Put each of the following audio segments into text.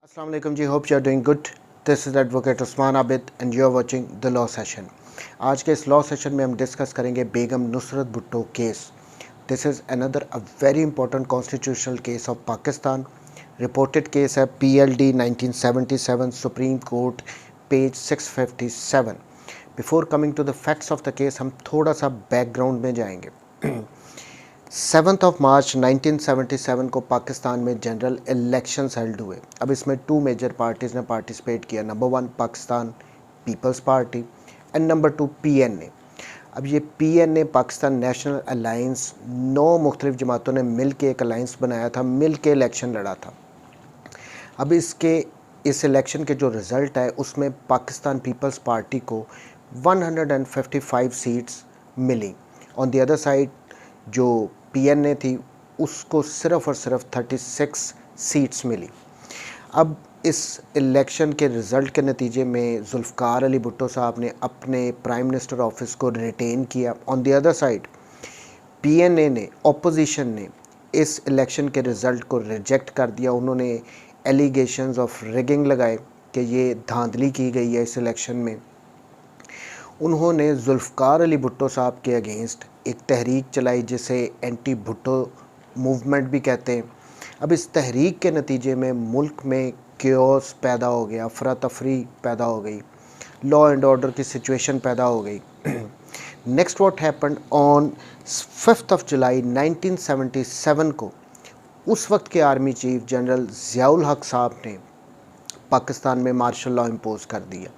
Assalamu alaikum ji, hope you are doing good. This is Advocate Usman Abid and you are watching the Law Session. आज के इस law session में हम discuss करेंगे Begum Nusrat Bhutto case. This is another a very important constitutional case of Pakistan. Reported case है PLD 1977 supreme court page 657. Before coming to the facts of the case हम थोड़ा सा बैकग्राउंड में जाएंगे. 7 मार्च 1977 को पाकिस्तान में जनरल इलेक्शंस हेल्ड हुए. अब इसमें टू मेजर पार्टीज़ ने पार्टिसिपेट किया. Number 1 Pakistan Peoples Party and number 2 PNA. अब ये PNA पाकिस्तान नेशनल अलाइंस 9 मुख्तलिफ जमातों ने मिल के एक अलाइंस बनाया था, मिल के इलेक्शन लड़ा था. अब इस इलेक्शन के जो रिज़ल्ट है उसमें पाकिस्तान पीपल्स पार्टी को 155 सीट्स मिली. ऑन द अदर साइड जो PNA थी उसको सिर्फ़ और सिर्फ 36 सीट्स मिली. अब इस इलेक्शन के रिज़ल्ट के नतीजे में जुल्फ़कार अली भुट्टो साहब ने अपने प्राइम मिनिस्टर ऑफिस को रिटेन किया. On the other side PNA ने, ऑपोजिशन ने इस इलेक्शन के रिज़ल्ट को रिजेक्ट कर दिया. उन्होंने एलिगेशंस ऑफ रिगिंग लगाए कि ये धांधली की गई है इस इलेक्शन में. उन्होंने जुल्फ़कार अली भुट्टो साहब के अगेंस्ट एक तहरीक चलाई जिसे एंटी भुट्टो मूवमेंट भी कहते हैं. अब इस तहरीक के नतीजे में मुल्क में क्योस पैदा हो गया, अफरा तफरी पैदा हो गई, लॉ एंड ऑर्डर की सिचुएशन पैदा हो गई. नेक्स्ट व्हाट हैपेंड ऑन 5 जुलाई 1977 को उस वक्त के army chief general Ziaul Haq साहब ने पाकिस्तान में मार्शल लॉ इम्पोज कर दिया.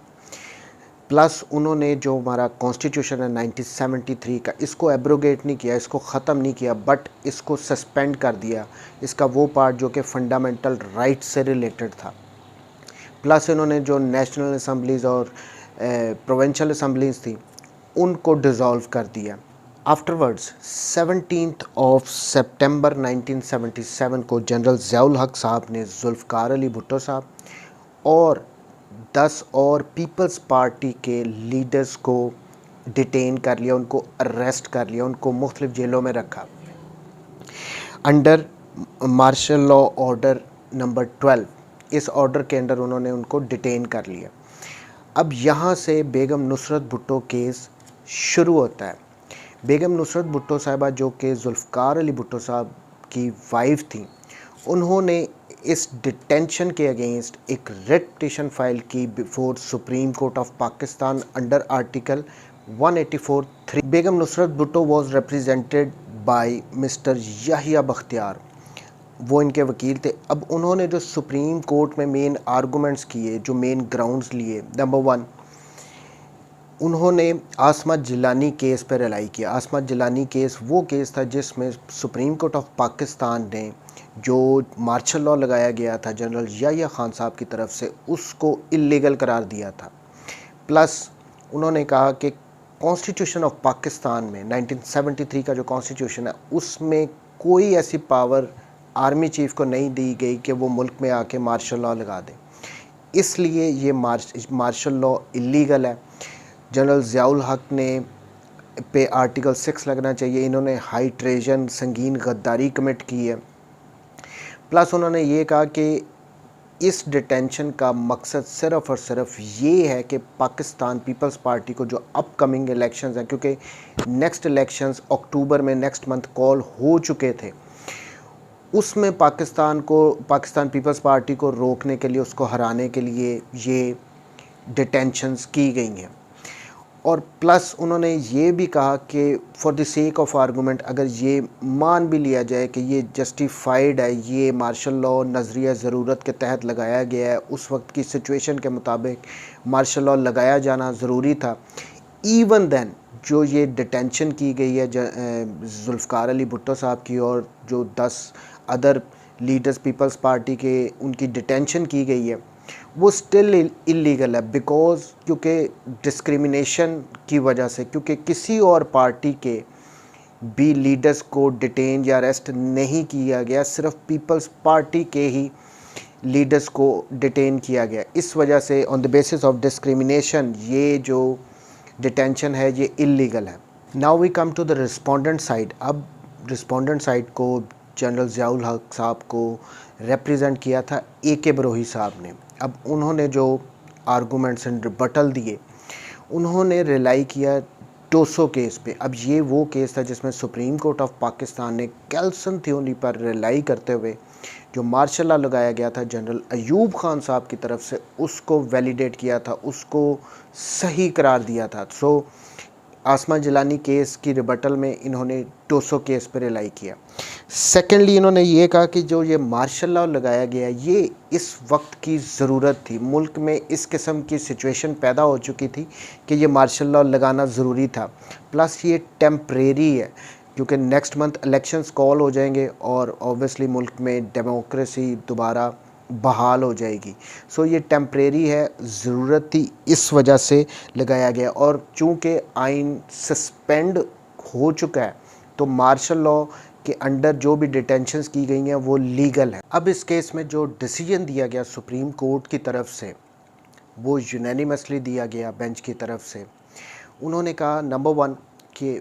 प्लस उन्होंने जो हमारा कॉन्स्टिट्यूशन है 1973 का, इसको एब्रोगेट नहीं किया, इसको ख़त्म नहीं किया, बट इसको सस्पेंड कर दिया. इसका वो पार्ट जो कि फंडामेंटल राइट से रिलेटेड था. प्लस इन्होंने जो नेशनल असम्बलीज़ और प्रोविंशियल असम्बलीज़ थी उनको डिज़ोल्व कर दिया. आफ्टरवर्ड्स 17 सितंबर 1977 को जनरल ज़ियाउल हक साहब ने जुल्फ़कार अली भुट्टो साहब और 10 और पीपल्स पार्टी के लीडर्स को डिटेन कर लिया, उनको अरेस्ट कर लिया, उनको मुख्तलिफ जेलों में रखा. Under martial law order number 12, इस ऑर्डर के अंडर उन्होंने उनको डिटेन कर लिया. अब यहाँ से बेगम नुसरत भुट्टो केस शुरू होता है. बेगम नुसरत भुट्टो साहिबा जो कि जुल्फ़कार अली भुट्टो साहब की वाइफ थी, उन्होंने इस डिटेंशन के अगेंस्ट एक रिट पिटीशन फाइल की before supreme court of Pakistan under article 184(3). Begum Nusrat Bhutto was represented by mister Yahya Bakhtiar, वो इनके वकील थे. अब उन्होंने जो सुप्रीम कोर्ट में मेन आर्गूमेंट्स किए, जो मेन ग्राउंड्स लिए, नंबर 1 उन्होंने आसमा जिलानी केस पर रिलाई किया. आसमा जिलानी केस वो केस था जिसमें सुप्रीम कोर्ट ऑफ पाकिस्तान ने जो मार्शल लॉ लगाया गया था जनरल याहिया खान साहब की तरफ से, उसको इल्लीगल करार दिया था. प्लस उन्होंने कहा कि कॉन्स्टिट्यूशन ऑफ पाकिस्तान में 1973 का जो कॉन्स्टिट्यूशन है उसमें कोई ऐसी पावर आर्मी चीफ को नहीं दी गई कि वो मुल्क में आके मार्शल लॉ लगा दे, इसलिए ये मार्शल लॉ इल्लीगल है. जनरल ज़ियाउल हक ने पे आर्टिकल 6 लगना चाहिए. इन्होंने हाई ट्रेजन, संगीन गद्दारी कमिट की है. प्लस उन्होंने ये कहा कि इस डिटेंशन का मकसद सिर्फ़ और सिर्फ ये है कि पाकिस्तान पीपल्स पार्टी को जो अपकमिंग इलेक्शंस हैं, क्योंकि नेक्स्ट इलेक्शंस अक्टूबर में नेक्स्ट मंथ कॉल हो चुके थे, उसमें पाकिस्तान पीपल्स पार्टी को रोकने के लिए, उसको हराने के लिए ये डिटेंशंस की गई हैं. और प्लस उन्होंने ये भी कहा कि for the sake of argument अगर ये मान भी लिया जाए कि ये जस्टिफाइड है, ये मार्शल लॉ नज़रिया ज़रूरत के तहत लगाया गया है, उस वक्त की सिचुएशन के मुताबिक मार्शल लॉ लगाया जाना ज़रूरी था, इवन देन जो ये डिटेंशन की गई है जुल्फ़कार अली भुट्टो साहब की और जो 10 अदर लीडर्स पीपल्स पार्टी के, उनकी डिटेंशन की गई है, वो स्टिल इलीगल है. बिकॉज क्योंकि डिस्क्रिमिनेशन की वजह से, क्योंकि किसी और पार्टी के भी लीडर्स को डिटेन या अरेस्ट नहीं किया गया, सिर्फ पीपल्स पार्टी के ही लीडर्स को डिटेन किया गया. इस वजह से on the basis of discrimination ये जो डिटेंशन है ये इलीगल है. Now we come to the respondent side. अब रिस्पोंडेंट साइड को जनरल ज़ियाउल हक साहब को रिप्रेजेंट किया था AK बरोही साहब ने। अब उन्होंने जो आर्गूमेंट्स एंड रिबटल दिए, उन्होंने रिलाई किया टोसो केस पे। अब ये वो केस था जिसमें सुप्रीम कोर्ट ऑफ पाकिस्तान ने कैल्सन थ्योरी पर रिलाई करते हुए जो मार्शल लॉ लगाया गया था जनरल अयूब खान साहब की तरफ से, उसको वैलिडेट किया था, उसको सही करार दिया था। सो आसमा जिलानी केस की रिबटल में इन्होंने टोसो केस पर रिलाई किया। सेकेंडली इन्होंने ये कहा कि जो ये मार्शल लॉ लगाया गया, ये इस वक्त की ज़रूरत थी। मुल्क में इस किस्म की सिचुएशन पैदा हो चुकी थी कि ये मार्शल लॉ लगाना ज़रूरी था। प्लस ये टेम्परेरी है क्योंकि नेक्स्ट मंथ इलेक्शंस कॉल हो जाएंगे और ऑब्वियसली मुल्क में डेमोक्रेसी दोबारा बहाल हो जाएगी। सो ये टेम्परेरी है, ज़रूरत थी, इस वजह से लगाया गया। और चूँकि आइन सस्पेंड हो चुका है तो मार्शल लॉ के अंडर जो भी डिटेंशंस की गई हैं वो लीगल है। अब इस केस में जो डिसीजन दिया गया सुप्रीम कोर्ट की तरफ से, वो यूनानिमसली दिया गया बेंच की तरफ से। उन्होंने कहा नंबर 1 कि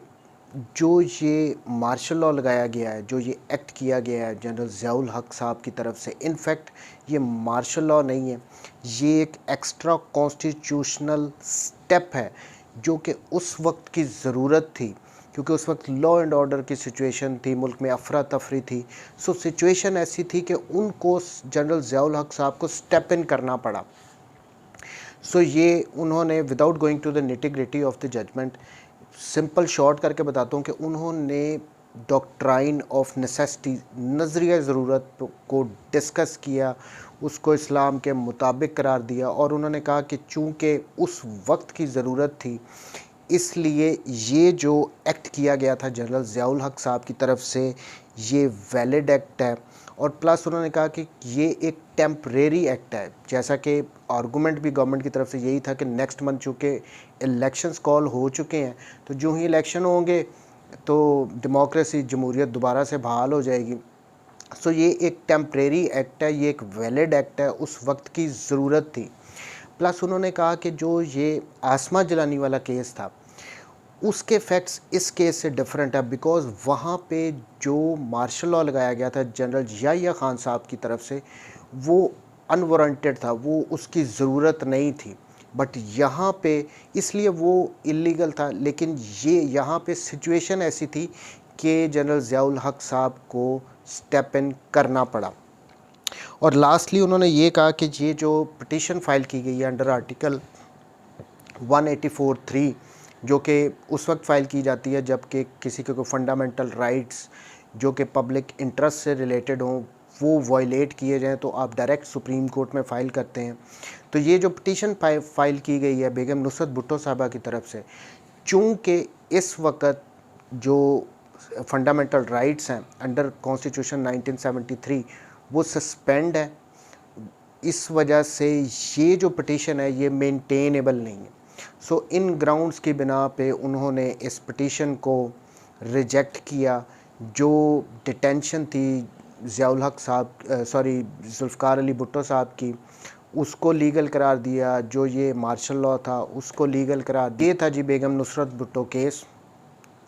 जो ये मार्शल लॉ लगाया गया है, जो ये एक्ट किया गया है जनरल ज़ियाउल हक साहब की तरफ से, इनफैक्ट ये मार्शल लॉ नहीं है, ये एक एक्स्ट्रा कॉन्स्टिट्यूशनल स्टेप है जो कि उस वक्त की ज़रूरत थी क्योंकि उस वक्त लॉ एंड ऑर्डर की सिचुएशन थी, मुल्क में अफरा तफरी थी। सो सिचुएशन ऐसी थी कि उनको जनरल ज़ियाउल हक साहब को स्टेप इन करना पड़ा। सो ये उन्होंने without going to the nitty-gritty of the judgement, simple short करके बताता हूँ कि उन्होंने डॉक्ट्राइन ऑफ नेसेसिटी, नज़रिया ज़रूरत को डिस्कस किया, उसको इस्लाम के मुताबिक करार दिया और उन्होंने कहा कि चूँकि उस वक्त की ज़रूरत थी, इसलिए ये जो एक्ट किया गया था जनरल ज़ियाउल हक साहब की तरफ से, ये वैलिड एक्ट है। और प्लस उन्होंने कहा कि ये एक टेम्परेरी एक्ट है, जैसा कि आर्गूमेंट भी गवर्नमेंट की तरफ से यही था कि नेक्स्ट मंथ चूँकि इलेक्शंस कॉल हो चुके हैं तो जो ही इलेक्शन होंगे तो डेमोक्रेसी, जमहूरियत दोबारा से बहाल हो जाएगी। सो ये एक टेम्परेरी एक्ट है, ये एक वैलिड एक्ट है, उस वक्त की ज़रूरत थी। प्लस उन्होंने कहा कि जो ये आसमा जिलानी वाला केस था, उसके फैक्ट्स इस केस से डिफरेंट है बिकॉज़ वहाँ पे जो मार्शल लॉ लगाया गया था जनरल याहिया खान साहब की तरफ से, वो अनवारंटेड था, वो उसकी ज़रूरत नहीं थी। बट यहाँ पे इसलिए वो इलीगल था, लेकिन ये यहाँ पे सिचुएशन ऐसी थी कि जनरल ज़ियाउल हक साहब को स्टेप इन करना पड़ा। और लास्टली उन्होंने ये कहा कि ये जो पिटीशन फाइल की गई है अंडर आर्टिकल 184(3), जो कि उस वक्त फ़ाइल की जाती है जबकि किसी के कोई फंडामेंटल राइट्स जो कि पब्लिक इंटरेस्ट से रिलेटेड हों वो वायलेट किए जाएँ, तो आप डायरेक्ट सुप्रीम कोर्ट में फ़ाइल करते हैं। तो ये जो पिटीशन फ़ाइल की गई है बेगम नुसरत भुट्टो साहबा की तरफ से, चूँकि इस वक्त जो फंडामेंटल राइट्स हैं अंडर कॉन्स्टिट्यूशन 1973 वो सस्पेंड है, इस वजह से ये जो पिटीशन है ये मेंटेनेबल नहीं है। सो इन ग्राउंड्स की बिना पे उन्होंने इस पिटीशन को रिजेक्ट किया। जो डिटेंशन थी ज़ियाउल हक साहब ज़ुल्फ़िकार अली भुट्टो साहब की, उसको लीगल करार दिया। जो ये मार्शल लॉ था उसको लीगल करार दिया था जी Begum Nusrat Bhutto case.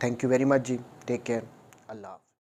Thank you very much जी, टेक केयर, अल्लाह।